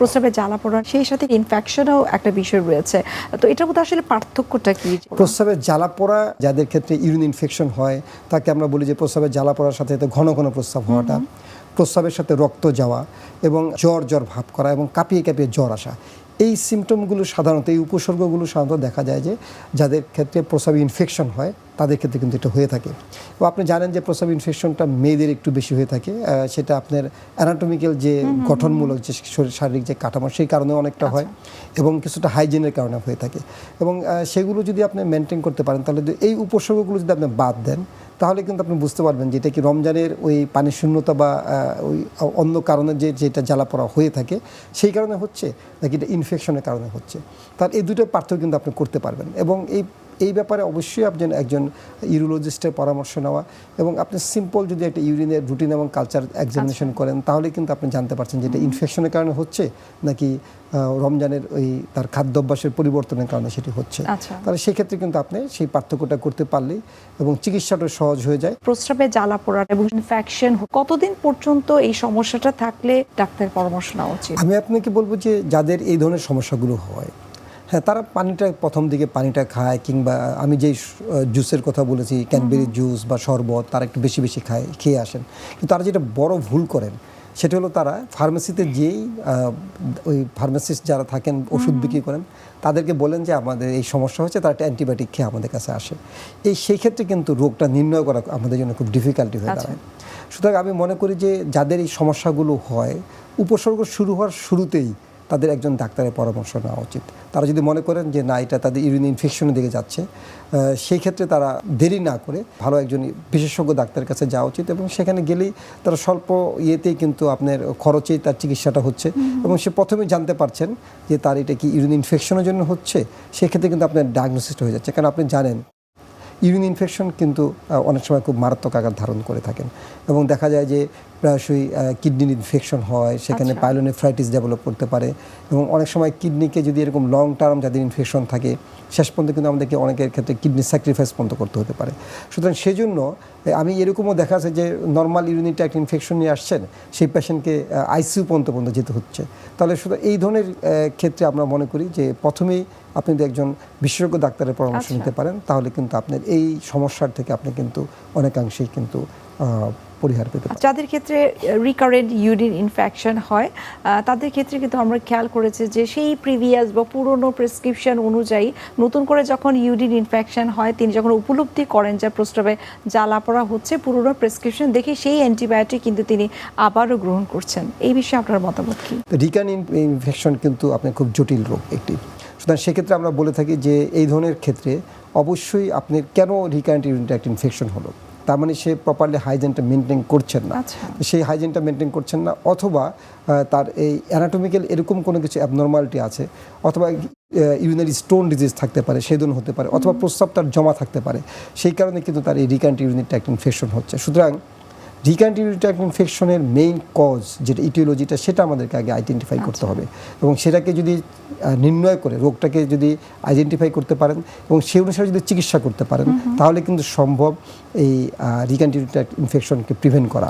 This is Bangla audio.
প্রস্রাবে জ্বালা পোড়া সেই সাথে ইনফেকশনও একটা বিষয় রয়েছে। তো এটার মধ্যে আসলে পার্থক্যটা কি? প্রস্রাবের জ্বালা পোড়া যাদের ক্ষেত্রে ইউরিন ইনফেকশন হয় তাকে আমরা বলি যে প্রস্রাবের জ্বালা পোড়ার সাথে সাথে ঘন ঘন প্রস্রাব হওয়াটা, প্রস্রাবের সাথে রক্ত যাওয়া এবং জ্বর জ্বর ভাব করা এবং কাঁপিয়ে কাঁপিয়ে জ্বর আসা, এই সিমটমগুলো সাধারণত, এই উপসর্গগুলো সাধারণত দেখা যায় যে যাদের ক্ষেত্রে প্রস্রাবে ইনফেকশন হয় তাদের ক্ষেত্রে কিন্তু এটা হয়ে থাকে। এবং আপনি জানেন যে প্রস্রাব ইনফেকশনটা মেয়েদের একটু বেশি হয়ে থাকে, সেটা আপনার অ্যানাটমিক্যাল যে গঠনমূলক যে শারীরিক যে কাঠামো সেই কারণে অনেকটা হয় এবং কিছুটা হাইজিনের কারণে হয়ে থাকে। এবং সেগুলো যদি আপনি মেনটেন করতে পারেন তাহলে এই উপসর্গগুলো যদি আপনি বাদ দেন তাহলে কিন্তু আপনি বুঝতে পারবেন যে এটা কি রমজানের ওই পানির শূন্যতা বা ওই অন্য কারণে যেটা জ্বালা পোড়া হয়ে থাকে সেই কারণে হচ্ছে নাকি এটা ইনফেকশনের কারণে হচ্ছে। তার এই দুটো পার্থক্য কিন্তু আপনি করতে পারবেন। এবং এই ব্যাপারে অবশ্যই আপনি একজন ইউরোলজিস্টের পরামর্শ নেওয়া এবং আপনি সিম্পল যদি একটা ইউরিনের রুটিন এবং কালচার এক্সামিনেশন করেন তাহলে কিন্তু আপনি জানতে পারছেন যে এটা ইনফেকশনের কারণে হচ্ছে নাকি রমজানের ওই তার খাদ্যাভ্যাসের পরিবর্তনের কারণে সেটি হচ্ছে। তাহলে সেক্ষেত্রে কিন্তু আপনি সেই পার্থক্যটা করতে পারলেই এবং চিকিৎসাটা সহজ হয়ে যায়। প্রস্রাবে জ্বালা পোড়া এবং ইনফেকশন কতদিন পর্যন্ত এই সমস্যাটা থাকলে ডাক্তারের পরামর্শ নেওয়া উচিত? আমি আপনাকে বলবো যে যাদের এই ধরনের সমস্যাগুলো হয়, হ্যাঁ, তারা পানিটা প্রথম দিকে পানিটা খায়, কিংবা আমি যেই জুসের কথা বলেছি ক্যানবেরি জুস বা শরবত তারা একটু বেশি বেশি খেয়ে আসেন। কিন্তু তারা যেটা বড় ভুল করেন সেটা হলো তারা ফার্মেসিতে যেই ওই ফার্মাসিস্ট যারা থাকেন ওষুধ বিক্রি করেন তাদেরকে বলেন যে আমাদের এই সমস্যা হচ্ছে, তারা একটা অ্যান্টিবায়োটিক খেয়ে আমাদের কাছে আসে। সেই ক্ষেত্রে কিন্তু রোগটা নির্ণয় করা আমাদের জন্য খুব ডিফিকাল্টি হয়ে দাঁড়ায়। সুতরাং আমি মনে করি যে যাদের এই সমস্যাগুলো হয় উপসর্গ শুরু হওয়ার শুরুতেই তাদের একজন ডাক্তারের পরামর্শ নেওয়া উচিত। তারা যদি মনে করেন যে না এটা তাদের ইউরিন ইনফেকশনের দিকে যাচ্ছে, সেই ক্ষেত্রে তারা দেরি না করে ভালো একজন বিশেষজ্ঞ ডাক্তারের কাছে যাওয়া উচিত এবং সেখানে গেলেই তারা স্বল্প ইয়েতেই কিন্তু আপনার খরচেই তার চিকিৎসাটা হচ্ছে এবং সে প্রথমেই জানতে পারছেন যে তার এটা কি ইউরিন ইনফেকশনের জন্য হচ্ছে। সেক্ষেত্রে কিন্তু আপনার ডায়াগনোসিসটা হয়ে যাচ্ছে। কারণ আপনি জানেন ইউরিন ইনফেকশন কিন্তু অনেক সময় খুব মারাত্মক আকার ধারণ করে থাকেন এবং দেখা যায় যে প্রায়শই কিডনির ইনফেকশন হয়, সেখানে পাইলোনেফ্রাইটিস ডেভেলপ করতে পারে এবং অনেক সময় কিডনিকে যদি এরকম লং টার্ম যাদের ইনফেকশন থাকে শেষ পর্যন্ত কিন্তু আমাদেরকে অনেকের ক্ষেত্রে কিডনি স্যাক্রিফাইস পর্যন্ত করতে হতে পারে। সুতরাং সেই জন্য আমি এরকমও দেখা আছে যে নর্মাল ইউরিনারি ট্র্যাক্ট ইনফেকশন নিয়ে আসছেন, সেই পেশেন্টকে আইসিইউ পর্যন্ত যেতে হচ্ছে। তাহলে শুধু এই ধরনের ক্ষেত্রে আমরা মনে করি যে প্রথমেই আপনি যদি একজন বিশেষজ্ঞ ডাক্তারের পরামর্শ নিতে পারেন তাহলে কিন্তু আপনার এই সমস্যার থেকে আপনি কিন্তু অনেকাংশেই কিন্তু পরিহার পেতে পারেন। যাদের ক্ষেত্রে রিকারেন্ট ইউরিন ইনফেকশন হয় তাদের ক্ষেত্রে কিন্তু আমরা খেয়াল করেছি যে সেই প্রিভিয়াস বা পুরনো প্রেসক্রিপশন অনুযায়ী নতুন করে যখন ইউরিন ইনফেকশন হয় তিনি যখন উপলব্ধি করেন যে প্রস্রাবে জ্বালা পোড়া হচ্ছে, পুরনো প্রেসক্রিপশন দেখে সেই অ্যান্টিবায়োটিক কিন্তু তিনি আবারও গ্রহণ করছেন। এই বিষয়ে আপনার মতামত কি? রিকারেন্ট ইনফেকশন কিন্তু আপনার খুব জটিল রোগ একটি। সুতরাং সেক্ষেত্রে আমরা বলে থাকি যে এই ধরনের ক্ষেত্রে অবশ্যই আপনি কেন রিকারেন্ট ইউরিন ট্র্যাক্ট ইনফেকশন হলো, তার মানে সে প্রপারলি হাইজিনটা মেনটেন করছেন না, সেই হাইজিনটা মেনটেন করছেন না, অথবা তার এই অ্যানাটমিক্যাল এরকম কোনো কিছু অ্যাবনর্মালিটি আছে, অথবা ইউরিনারি স্টোন ডিজিজ থাকতে পারে, সেদন হতে পারে, অথবা প্রস্রাব তার জমা থাকতে পারে, সেই কারণে কিন্তু তার এই রিকারেন্ট ইউরিনারি ট্র্যাক্ট ইনফেকশন হচ্ছে। সুতরাং রিকারেন্ট ইউরিনারি ট্র্যাক্ট ইনফেকশনের মেইন কজ যেটা ইটিওলজিটা সেটা আমাদেরকে আগে আইডেন্টিফাই করতে হবে এবং সেটাকে যদি নির্ণয় করে রোগটাকে যদি আইডেন্টিফাই করতে পারেন এবং সেই অনুসারে যদি চিকিৎসা করতে পারেন তাহলে কিন্তু সম্ভব এই রিকারেন্ট ইউরিনারি ট্র্যাক্ট ইনফেকশনকে প্রিভেন্ট করা।